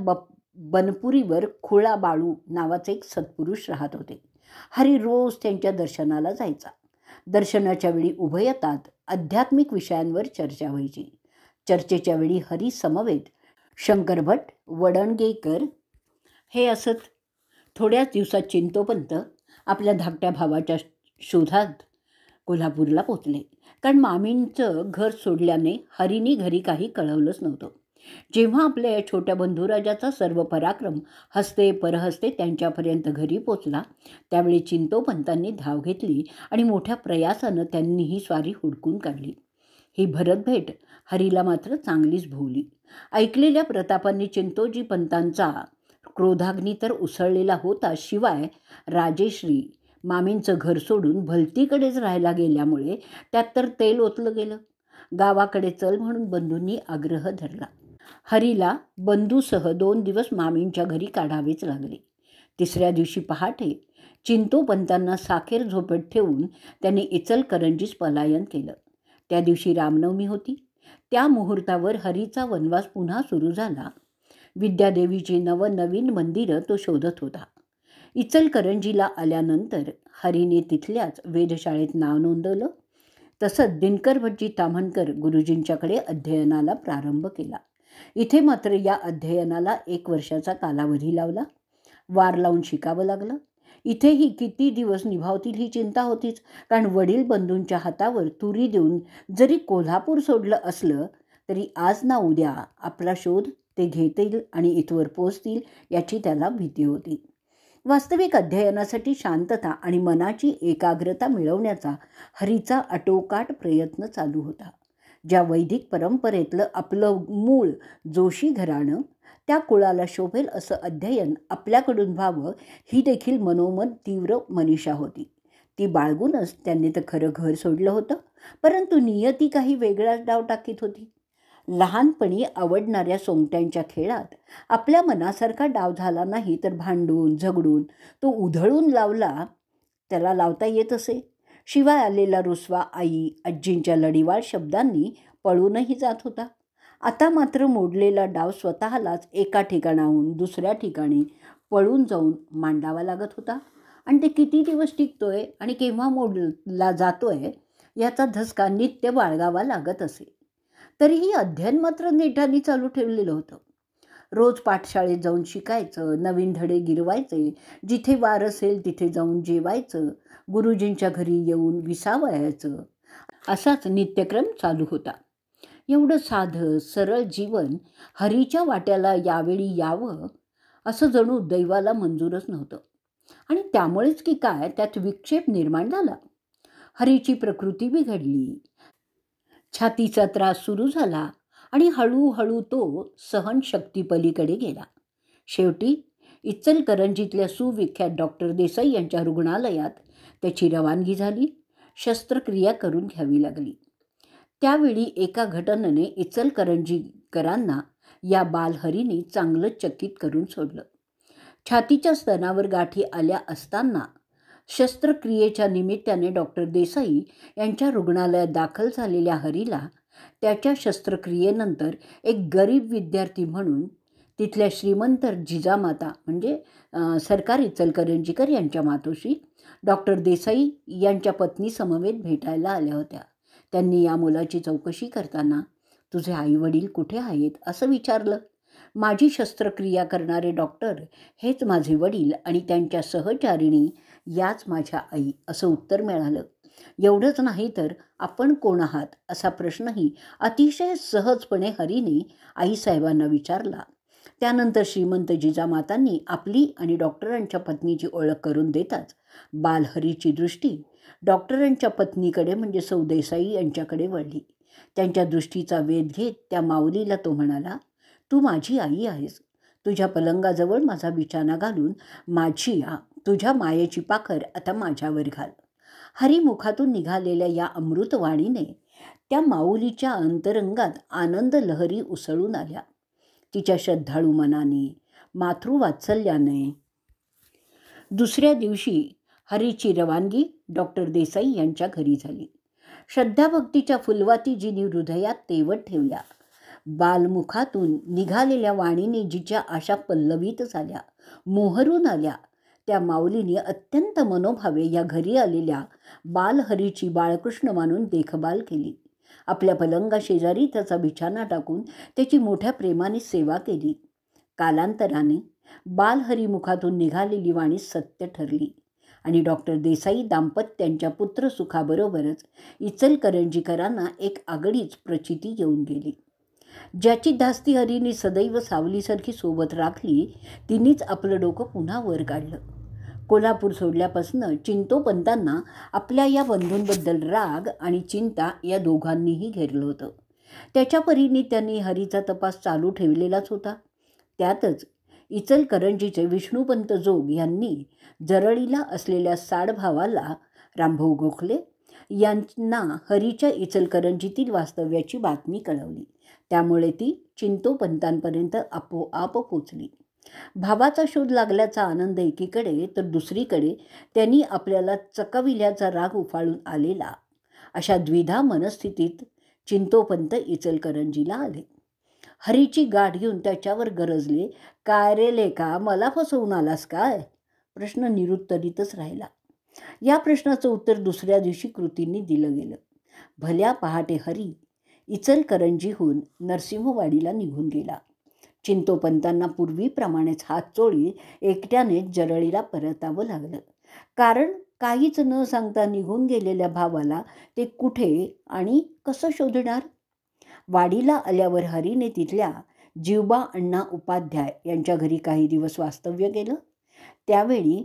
बनपुरीवर खुळा बाळू नावाचे एक सत्पुरुष राहत होते. हरी रोज त्यांच्या दर्शनाला जायचा. दर्शनाच्या वेळी उभयतात आध्यात्मिक विषयांवर चर्चा व्हायची. चर्चेच्या वेळी हरी समवेत शंकरभट, वडणगेकर हे असत. थोड्याच दिवसात चिंतोपंत आपल्या धाकट्या भावाच्या शोधात कोल्हापूरला पोचले. कारण मामींचं घर सोडल्याने हरीनी घरी काही कळवलंच नव्हतं. जेव्हा आपल्या या छोट्या बंधुराजाचा सर्व पराक्रम हस्ते परहस्ते त्यांच्यापर्यंत घरी पोचला, त्यावेळी चिंतोपंतांनी धाव घेतली आणि मोठ्या प्रयासानं त्यांनी ही स्वारी हुडकून काढली. ही भरतभेट हरीला मात्र चांगलीच भोवली. ऐकलेल्या प्रतापांनी चिंतोजी पंतांचा क्रोधाग्नी तर उसळलेला होता, शिवाय राजेश्री मामींचं घर सोडून भलतीकडेच राहायला गेल्यामुळे त्यात तर तेल ओतलं गेलं. गावाकडे चल म्हणून बंधूंनी आग्रह धरला. हरीला बंधूसह 2 दिवस मामींच्या घरी काढावेच लागले. 3ऱ्या दिवशी पहाटे चिंतोपंतांना साखेर झोपेत ठेवून त्यांनी इचलकरंजीस पलायन केलं. त्या दिवशी रामनवमी होती. त्या मुहूर्तावर हरीचा वनवास पुन्हा सुरू झाला. विद्यादेवीची नवनवीन मंदिरं तो शोधत होता. इचलकरंजीला आल्यानंतर हरीने तिथल्याच वेधशाळेत नाव नोंदवलं. तसंच दिनकरभटजी ताम्हणकर गुरुजींच्याकडे अध्ययनाला प्रारंभ केला. इथे मात्र या अध्ययनाला 1 वर्षाचा कालावधी लावला. वार लावून शिकावं लागलं. इथेही किती दिवस निभावतील ही चिंता होतीच, कारण वडील बंधूंच्या हातावर तुरी देऊन जरी कोल्हापूर सोडलं असलं तरी आज ना उद्या आपला शोध ते घेतील आणि इथवर पोचतील याची त्याला भीती होती. वास्तविक अध्ययनासाठी शांतता आणि मनाची एकाग्रता मिळवण्याचा हरीचा आटोकाट प्रयत्न चालू होता. ज्या वैदिक परंपरेतलं आपलं मूळ जोशी घराणं, त्या कुळाला शोभेल असं अध्ययन आपल्याकडून व्हावं ही देखील मनोमन तीव्र मनीषा होती. ती बाळगूनच त्यांनी तर खरं घर सोडलं होतं, परंतु नियती काही वेगळाच डाव टाकीत होती. लहानपणी आवडणाऱ्या सोंगट्यांच्या खेळात आपल्या मनासारखा डाव झाला नाही तर भांडून झगडून तो उधळून त्याला लावता येत असे. शिवाय आलेला रुसवा आई आजींच्या लढीवाळ शब्दांनी पळूनही जात होता. आता मात्र मोडलेला डाव स्वतःलाच एका ठिकाणाहून दुसऱ्या ठिकाणी पळून जाऊन मांडावा लागत होता आणि ते किती दिवस टिकतोय आणि केव्हा मोडला जातोय याचा धसका नित्य बाळगावा लागत असे. तरीही अध्ययन मात्र नेटाने चालू ठेवलेलं होतं. रोज पाठशाळेत जाऊन शिकायचं, नवीन धडे गिरवायचे, जिथे वार असेल तिथे जाऊन जेवायचं, गुरुजींच्या घरी येऊन विसावयाचं, असाच नित्यक्रम चालू होता. एवढं साधं सरळ जीवन हरीच्या वाट्याला यावेळी यावं असं जणू दैवाला मंजूरच नव्हतं. आणि त्यामुळेच की काय त्यात विक्षेप निर्माण झाला. हरीची प्रकृती बिघडली, छातीचा त्रास सुरू झाला आणि हळूहळू तो सहनशक्तीपलीकडे गेला. शेवटी इचलकरंजीतल्या सुविख्यात डॉक्टर देसाई यांच्या रुग्णालयात त्याची रवानगी झाली. शस्त्रक्रिया करून घ्यावी लागली. त्यावेळी एका घटनेने इचलकरंजीकरांना या बालहरीने चांगलं चकित करून सोडलं. छातीच्या स्तनावर गाठी आल्या असताना शस्त्रक्रियेच्या निमित्ताने डॉक्टर देसाई यांच्या रुग्णालयात दाखल झालेल्या हरीला त्याच्या शस्त्रक्रियेनंतर एक गरीब विद्यार्थी म्हणून तिथल्या श्रीमंत जिजामाता म्हणजे सरकार इचलकरंजीकर यांच्या मातोश्री डॉक्टर देसाई यांच्या पत्नी समवेत भेटायला आल्या होत्या. त्यांनी या मुलाची चौकशी करताना तुझे आईवडील कुठे आहेत असं विचारलं. माझी शस्त्रक्रिया करणारे डॉक्टर हेच माझे वडील आणि त्यांच्या सहचारिणी याच माझ्या आई असं उत्तर मिळालं. एवढंच नाही तर आपण कोण आहात असा प्रश्नही अतिशय सहजपणे हरीने आईसाहेबांना विचारला. त्यानंतर श्रीमंत जिजामातांनी आपली आणि डॉक्टरांच्या पत्नीची ओळख करून देताच बालहरीची दृष्टी डॉक्टरांच्या पत्नीकडे म्हणजे सौ देसाई यांच्याकडे वळली. त्यांच्या दृष्टीचा वेध घेत त्या माऊलीला तो म्हणाला, तू माझी आई आहेस. तुझ्या पलंगाजवळ माझा बिछाना घालून तुझ्या मायेची पाखर आता माझ्यावर घाल. हरिमुखातून निघालेल्या या अमृतवाणीने त्या माऊलीच्या अंतरंगात आनंद लहरी उसळून आल्या. तिच्या श्रद्धाळू मनाने मातृवात्सल्याने दुसऱ्या दिवशी हरीची रवानगी डॉक्टर देसाई यांच्या घरी झाली. श्रद्धाभक्तीच्या फुलवाती जिनी हृदयात तेवत ठेवल्या. बालमुखातून निघालेल्या वाणीने जिच्या आशा पल्लवित झाल्या, मोहरून आल्या, त्या माऊलीने अत्यंत मनोभावे या घरी आलेल्या बालहरीची बाळकृष्ण मानून देखभाल केली. आपल्या पलंगाशेजारी त्याचा बिछाना टाकून त्याची मोठ्या प्रेमाने सेवा केली. कालांतराने बालहरीमुखातून निघालेली वाणी सत्य ठरली आणि डॉक्टर देसाई दाम्पत्यांच्या पुत्रसुखाबरोबरच इचलकरंजीकरांना एक आगळीच प्रचिती येऊन गेली. ज्याची धास्ती हरीने सदैव सावलीसारखी सोबत राखली तिनेच आपलं डोकं पुन्हा वर काढलं. कोल्हापूर सोडल्यापासून चिंतोपंतांना आपल्या या बंधूंबद्दल राग आणि चिंता या दोघांनीही घेरलं होतं. त्याच्या परीने त्यांनी हरीचा तपास चालू ठेवलेलाच होता. त्यातच इचलकरंजीचे विष्णुपंत जोग यांनी जरळीला असलेल्या साडभावाला रामभाऊ गोखले यांना हरीच्या इचलकरंजीतील वास्तव्याची बातमी कळवली. त्यामुळे ती चिंतोपंतांपर्यंत आपोआप पोचली. भावाचा शोध लागल्याचा आनंद एकीकडे तर दुसरीकडे त्यांनी आपल्याला चकाविल्याचा राग उफाळून आलेला अशा द्विधा मनस्थितीत चिंतोपंत इचलकरंजीला आले. हरीची गाठ घेऊन त्याच्यावर गरजले, काय रे लेका, मला फसवून आलास काय? प्रश्न निरुत्तरितच राहिला. या प्रश्नाचं उत्तर दुसऱ्या दिवशी कृतींनी दिलं गेलं. भल्या पहाटे हरी इचलकरंजीहून नरसिंहवाडीला निघून गेला. चिंतोपंतांना पूर्वीप्रमाणेच हातचोळी एकट्यानेच जरळीला परतावं लागलं. कारण काहीच न सांगता निघून गेलेल्या भावाला ते कुठे आणि कसं शोधणार? वाडीला आल्यावर हरीने तिथल्या जीवबा अण्णा उपाध्याय यांच्या घरी काही दिवस वास्तव्य केलं. त्यावेळी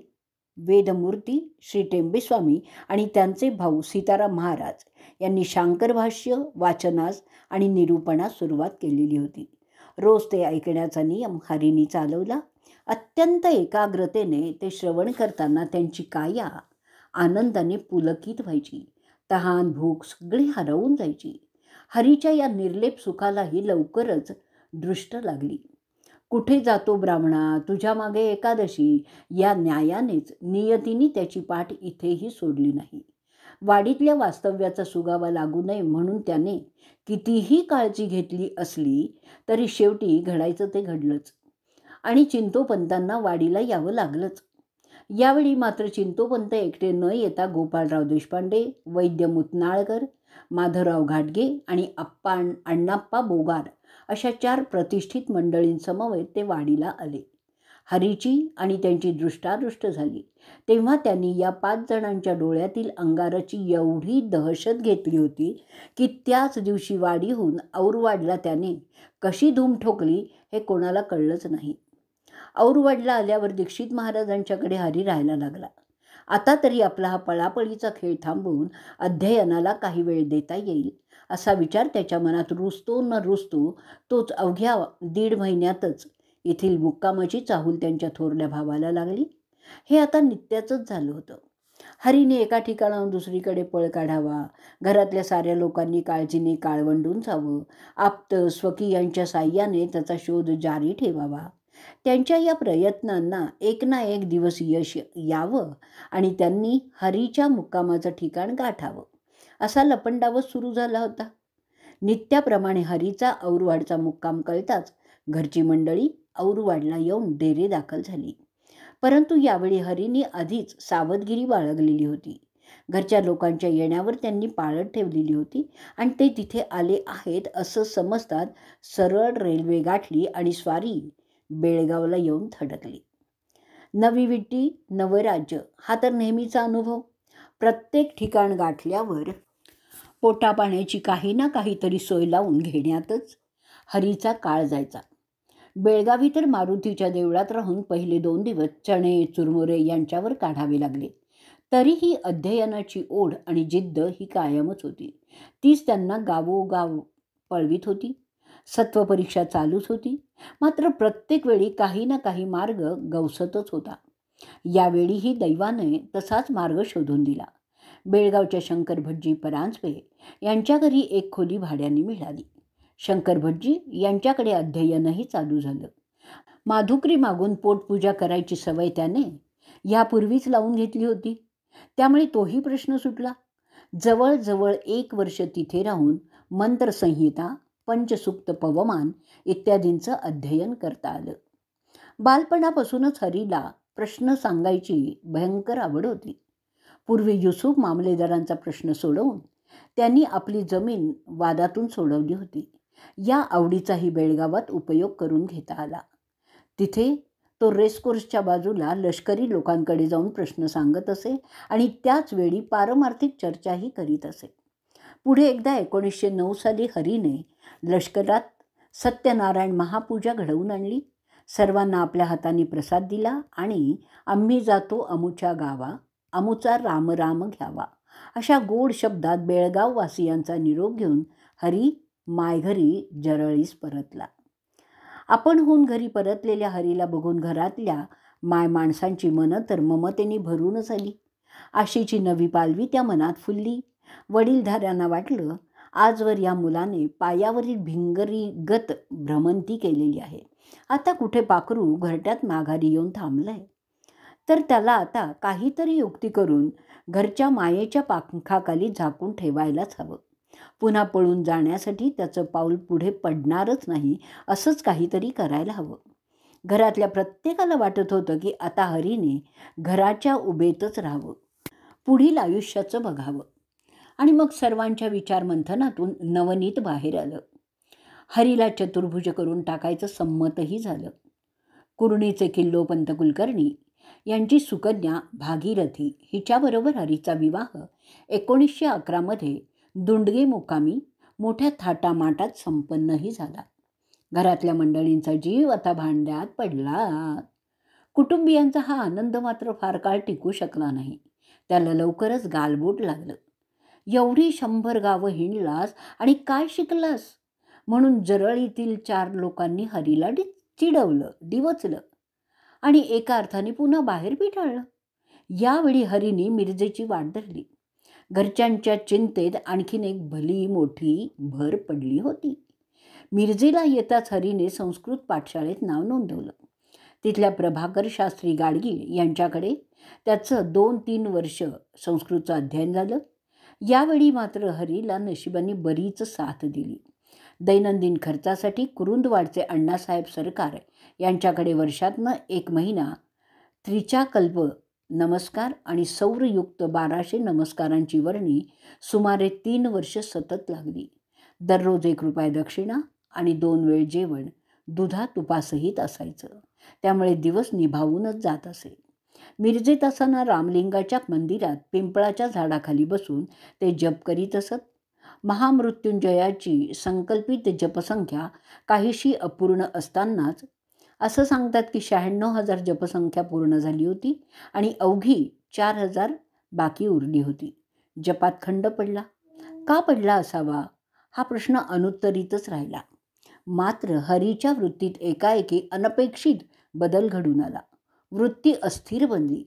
वेदमूर्ती श्री टेंबेस्वामी आणि त्यांचे भाऊ सीताराम महाराज यांनी शांकर भाष्य वाचनास आणि निरूपणास सुरुवात केलेली होती. रोज ते ऐकण्याचा नियम हरीने चालवला. अत्यंत एकाग्रतेने ते श्रवण करताना त्यांची काया आनंदाने पुलकित व्हायची. तहान भूक सगळी हरवून जायची. हरीच्या या निर्लेप सुखालाही लवकरच दृष्ट लागली. कुठे जातो ब्राह्मणा, तुझ्या मागे एकादशी या न्यायानेच नियतीने त्याची पाठ इथेही सोडली नाही. वाडीतल्या वास्तव्याचा सुगावा लागू नये म्हणून त्याने कितीही काळजी घेतली असली तरी शेवटी घडायचं ते घडलंच आणि चिंतोपंतांना वाडीला यावं लागलंच. यावेळी मात्र चिंतोपंत एकटे न येता गोपाळराव देशपांडे, वैद्य मुतनाळकर, माधवराव घाटगे आणि अण्णाप्पा बोगार अशा 4 प्रतिष्ठित मंडळींसमवेत ते वाडीला आले. हरीची आणि त्यांची दृष्टादृष्ट झाली तेव्हा त्यांनी या 5 जणांच्या डोळ्यातील अंगाराची एवढी दहशत घेतली होती की त्याच दिवशी वाडीहून औरवाडला त्याने कशी धूम ठोकली हे कोणाला कळलंच नाही. औरवाडला आल्यावर दीक्षित महाराजांच्याकडे हरी राहायला लागला. आता तरी आपला हा पळापळीचा खेळ थांबवून अध्ययनाला काही वेळ देता येईल असा विचार त्याच्या मनात रुजतो न रुजतो तोच अवघ्या 1.5 महिन्यातच येथील मुक्कामाची चाहूल त्यांच्या थोरल्या भावाला लागली. हे आता नित्याचंच झालं होतं. हरीने एका ठिकाणाहून दुसरीकडे पळ काढावा, घरातल्या साऱ्या लोकांनी काळजीने काळवंडून जावं, आप्त स्वकीयांच्या साह्याने त्याचा शोध जारी ठेवावा. त्यांच्या या प्रयत्नांना एक ना एक दिवस यश यावं आणि त्यांनी हरीच्या मुक्कामाचं ठिकाण गाठावं असा लपंडावच सुरू झाला होता. नित्याप्रमाणे हरीचा औरवाडचा मुक्काम कळताच घरची मंडळी औरवाडला येऊन डेरे दाखल झाली. परंतु यावेळी हरीने आधीच सावधगिरी बाळगलेली होती. घरच्या लोकांच्या येण्यावर त्यांनी पाळत ठेवलेली होती आणि ते तिथे आले आहेत असं समजतात सरळ रेल्वे गाठली आणि स्वारी बेळगावला येऊन थडकली. नवी विट्टी नवं राज्य हा तर नेहमीचा अनुभव. प्रत्येक ठिकाण गाठल्यावर पोटापाण्याची काही ना काहीतरी सोय लावून घेण्यातच हरीचा काळ जायचा. बेळगावी तर मारुतीच्या देवळात राहून पहिले 2 दिवस चणे चुरमुरे यांच्यावर काढावे लागले. तरीही अध्ययनाची ओढ आणि जिद्द ही कायमच होती. तीच त्यांना गावोगाव पळवीत होती. सत्वपरीक्षा चालूच होती. मात्र प्रत्येक वेळी काही ना काही मार्ग गवसतच होता. यावेळीही दैवाने तसाच मार्ग शोधून दिला. बेळगावच्या शंकर भटजी परांजपे यांच्या घरी एक खोली भाड्याने मिळाली. शंकर भटजी यांच्याकडे अध्ययनही चालू झालं. माधुकरी मागून पोटपूजा करायची सवय त्याने यापूर्वीच लावून घेतली होती. त्यामुळे तोही प्रश्न सुटला. जवळजवळ 1 वर्ष तिथे राहून मंत्रसंहिता, पंचसूक्त, पवमान इत्यादींचं अध्ययन करता आलं. बालपणापासूनच हरीला प्रश्न सांगायची भयंकर आवड होती. पूर्वी युसूफ मामलेदारांचा प्रश्न सोडवून त्यांनी आपली जमीन वादातून सोडवली होती. या आवडीचाही बेळगावात उपयोग करून घेता आला. तिथे तो रेसकोर्सच्या बाजूला लष्करी लोकांकडे जाऊन प्रश्न सांगत असे आणि त्याच वेळी पारमार्थिक चर्चाही करीत असे. पुढे एकदा 1909 साली हरीने लष्करात सत्यनारायण महापूजा घडवून आणली. सर्वांना आपल्या हाताने प्रसाद दिला आणि आम्ही जातो अमुच्या गावा, अमुचा राम राम घ्यावा अशा गोड शब्दात बेळगाववासियांचा निरोप घेऊन हरी मायघरी जरळीस परतला. आपणहून घरी परतलेल्या हरीला बघून घरातल्या माय माणसांची मनं तर ममतेने भरूनच आली. आशेची नवी पालवी त्या मनात फुलली. वडीलधाऱ्यांना वाटलं आजवर या मुलाने पायावरील भिंगरीगत भ्रमंती केलेली आहे. आता कुठे पाखरू घरट्यात माघारी येऊन थांबलंय. तर त्याला आता काहीतरी युक्ती करून घरच्या मायेच्या पंखाखाली झाकून ठेवायलाच हवं. पुन्हा पळून जाण्यासाठी त्याचं पाऊल पुढे पडणारच नाही असंच काहीतरी करायला हवं. घरातल्या प्रत्येकाला वाटत होतं की आता हरीने घराच्या उभेतच राहावं, पुढील आयुष्याचं बघावं. आणि मग सर्वांच्या विचारमंथनातून नवनीत बाहेर आलं. हरीला चतुर्भुज करून टाकायचं संमतही झालं. कुर्णीचे किल्लोपंत कुलकर्णी यांची सुकन्या भागीरथी हिच्याबरोबर हरीचा विवाह 1911 दुंडगे मुकामी मोठ्या थाटामाटात संपन्नही झाला. घरातल्या मंडळींचा जीव आता भांड्यात पडला. कुटुंबियांचा हा आनंद मात्र फार काळ टिकू शकला नाही. त्याला लवकरच गालबोट लागलं. एवढी 100 गावं हिंडलास आणि काय शिकलास म्हणून जरळीतील 4 लोकांनी हरीला चिडवलं, डिवचलं आणि एका अर्थाने पुन्हा बाहेर पिटाळलं. यावेळी हरीने मिरजेची वाट धरली. घरच्यांच्या चिंतेत आणखीन एक भली मोठी भर पडली होती. मिरजेला येताच हरीने संस्कृत पाठशाळेत नाव नोंदवलं. तिथल्या प्रभाकर शास्त्री गाडगीळ यांच्याकडे त्याचं 2-3 वर्ष संस्कृतचं अध्ययन झालं. यावेळी मात्र हरीला नशिबाने बरीच साथ दिली. दैनंदिन खर्चासाठी कुरुंदवाडचे अण्णासाहेब सरकार यांच्याकडे वर्षातनं 1 महिना त्रिचाकल्प नमस्कार आणि सौरयुक्त 1200 नमस्कारांची वर्णी सुमारे 3 वर्ष सतत लागली. दररोज 1 रुपया दक्षिणा आणि 2 वेळ जेवण दुधा तुपासहित असायचं. त्यामुळे दिवस निभावूनच जात असे. मिरजेत असताना रामलिंगाच्या मंदिरात पिंपळाच्या झाडाखाली बसून ते जप करीत असत. महामृत्युंजयाची संकल्पित जपसंख्या काहीशी अपूर्ण असतानाच असं सांगतात की 96,000 जपसंख्या पूर्ण झाली होती आणि अवघी 4,000 बाकी उरली होती. जपात खंड पडला. का पडला असावा हा प्रश्न अनुत्तरितच राहिला. मात्र हरीच्या वृत्तीत एकाएकी अनपेक्षित बदल घडून आला. वृत्ती अस्थिर बनली.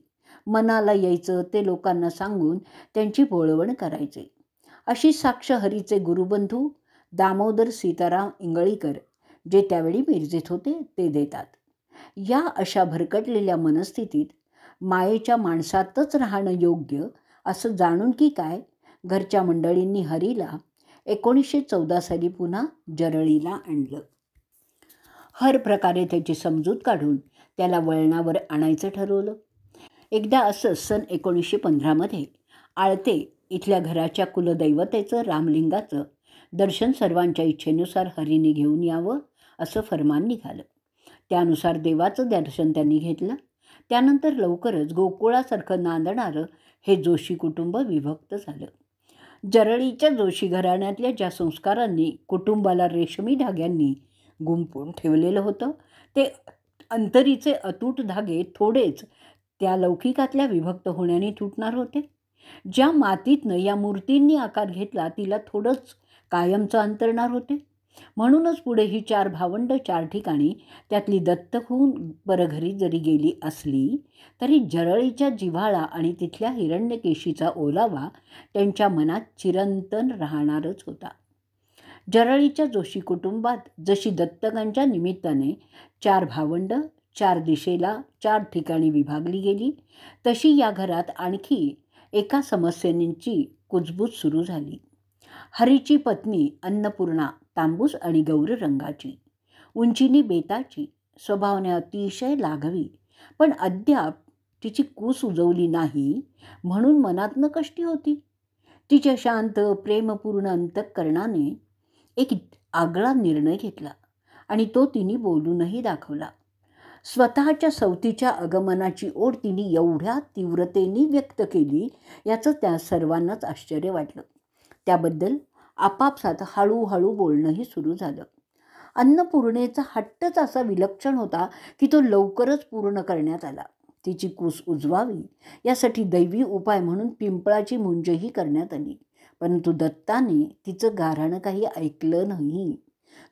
मनाला यायचं ते लोकांना सांगून त्यांची बोळवण करायचे. अशी साक्ष हरीचे गुरुबंधू दामोदर सीताराम इंगळीकर, जे त्यावेळी मिरजेत होते, ते देतात. या अशा भरकटलेल्या मनस्थितीत मायेच्या माणसातच राहणं योग्य असं जाणून की काय घरच्या मंडळींनी हरीला 1914 साली पुन्हा जरळीला आणलं. हर प्रकारे त्याची समजूत काढून त्याला वळणावर आणायचं ठरवलं. एकदा असं सन 1915 आळते इथल्या घराच्या कुलदैवतेचं रामलिंगाचं दर्शन सर्वांच्या इच्छेनुसार हरीने घेऊन यावं असं फरमान निघालं. त्यानुसार देवाचं दर्शन त्यांनी घेतलं. त्यानंतर लवकरच गोकुळासारखं नांदणारं हे जोशी कुटुंब विभक्त झालं. जरळीच्या जोशी घराण्यातल्या ज्या संस्कारांनी कुटुंबाला रेशमी धाग्यांनी गुंफून ठेवलेलं होतं, ते अंतरीचे अतूट धागे थोडेच त्या लौकिकातल्या विभक्त होण्याने तुटणार होते. ज्या मातीतनं या मूर्तींनी आकार घेतला तिला थोडंच कायमचं अंतरणार होते. म्हणूनच पुढे ही 4 भावंड 4 ठिकाणी, त्यातली दत्तक होऊन परघरी जरी गेली असली तरी जरळीच्या जिव्हाळा आणि तिथल्या हिरण्यकेशीचा ओलावा त्यांच्या मनात चिरंतन राहणारच होता. जरळीच्या जोशी कुटुंबात जशी दत्तकांच्या निमित्ताने 4 भावंड 4 दिशेला 4 ठिकाणी विभागली गेली, तशी या घरात आणखी एका समस्येची कुजबूज सुरू झाली. हरीची पत्नी अन्नपूर्णा तांबूस आणि गौर रंगाची, उंचीनी बेताची, स्वभावाने अतिशय लाघवी, पण अद्याप तिची कूस उजवली नाही म्हणून मनातनं कष्टी होती. तिच्या शांत प्रेमपूर्ण अंतःकरणाने एक आगळा निर्णय घेतला आणि तो तिने बोलूनही दाखवला. स्वतःच्या सवतीच्या आगमनाची ओढ तिने एवढ्या तीव्रतेने व्यक्त केली याचं त्या सर्वांनाच आश्चर्य वाटलं. त्याबद्दल आपापसात हळूहळू बोलणंही सुरू झालं. अन्नपूर्णेचा हट्टच असा विलक्षण होता की तो लवकरच पूर्ण करण्यात आला. तिची कूस उजवावी यासाठी दैवी उपाय म्हणून पिंपळाची मुंजही करण्यात आली, परंतु दत्ताने तिचं गाऱ्हाणं काही ऐकलं नाही.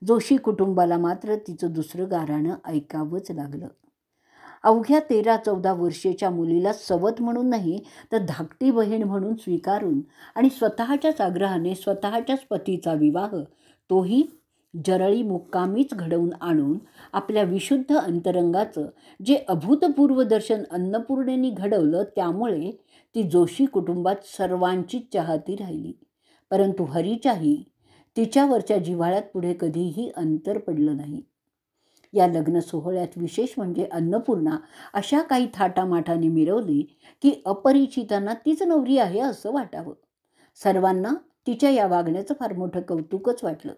जोशी कुटुंबाला मात्र तिचं दुसरं गाऱ्हाणं ऐकावंच लागलं. अवघ्या 13-14 वर्षाच्या मुलीला सवत म्हणून नाही तर धाकटी बहीण म्हणून स्वीकारून आणि स्वतःच्याच आग्रहाने स्वतःच्याच पतीचा विवाह, तोही जरळी मुक्कामीच घडवून आणून आपल्या विशुद्ध अंतरंगाचं जे अभूतपूर्व दर्शन अन्नपूर्णेने घडवलं, त्यामुळे ती जोशी कुटुंबात सर्वांचीच चाहती राहिली. परंतु हरीच्याही तिच्यावरच्या जिव्हाळ्यात पुढे कधीही अंतर पडलं नाही. या लग्न सोहळ्यात विशेष म्हणजे अन्नपूर्णा अशा काही थाटामाटाने मिरवली की अपरिचितांना तीच नवरी आहे असं वाटावं. सर्वांना तिच्या या वागण्याचं फार मोठं कौतुकच वाटलं.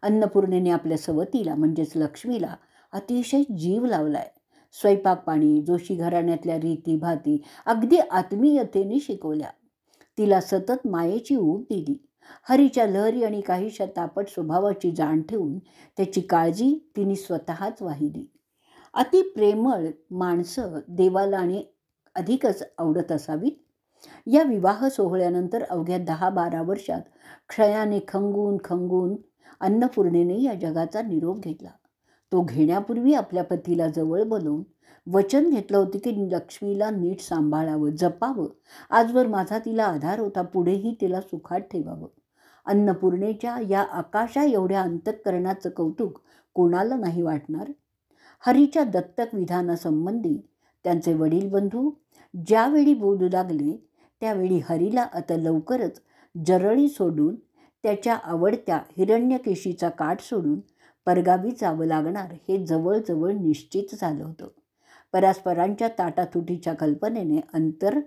अन्नपूर्णेने आपल्या सवतीला म्हणजेच लक्ष्मीला अतिशय जीव लावलाय. स्वयंपाक पाणी, जोशी घराण्यातल्या रीती भाती अगदी आत्मीयतेने शिकवल्या. तिला सतत मायेची ऊब दिली. हरीच्या लहरी आणि काहीशा तापट स्वभावाची जाण ठेवून त्याची काळजी तिने स्वतःच वाहिली. अति प्रेमळ माणसं देवाला आणि अधिकच आवडत असावीत. या विवाह सोहळ्यानंतर अवघ्या 10-12 वर्षात क्षयाने खंगून अन्नपूर्णेने या जगाचा निरोप घेतला. तो घेण्यापूर्वी आपल्या पतीला जवळ बोलवून वचन घेतलं होतं की लक्ष्मीला नीट सांभाळावं, जपावं. आजवर माझा तिला आधार होता, पुढेही तिला सुखात ठेवावं. अन्नपूर्णेच्या या आकाशा एवढ्या अंतःकरणाचं कौतुक कोणाला नाही वाटणार. हरीच्या दत्तक विधानासंबंधी त्यांचे वडील बंधू ज्यावेळी बोलू लागले त्यावेळी हरीला आता लवकरच जरळी सोडून, त्याच्या आवडत्या हिरण्यकेशीचा काठ सोडून परगावी जावं लागणार हे जवळजवळ निश्चित झालं होतं. परस्परांच्या ताटातुटीच्या कल्पनेने अंतर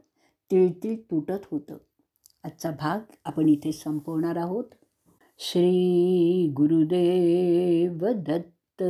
तिळतिळ तुटत होतं. आजचा भाग आपण इथे संपवणार आहोत. श्री गुरुदेव दत्त.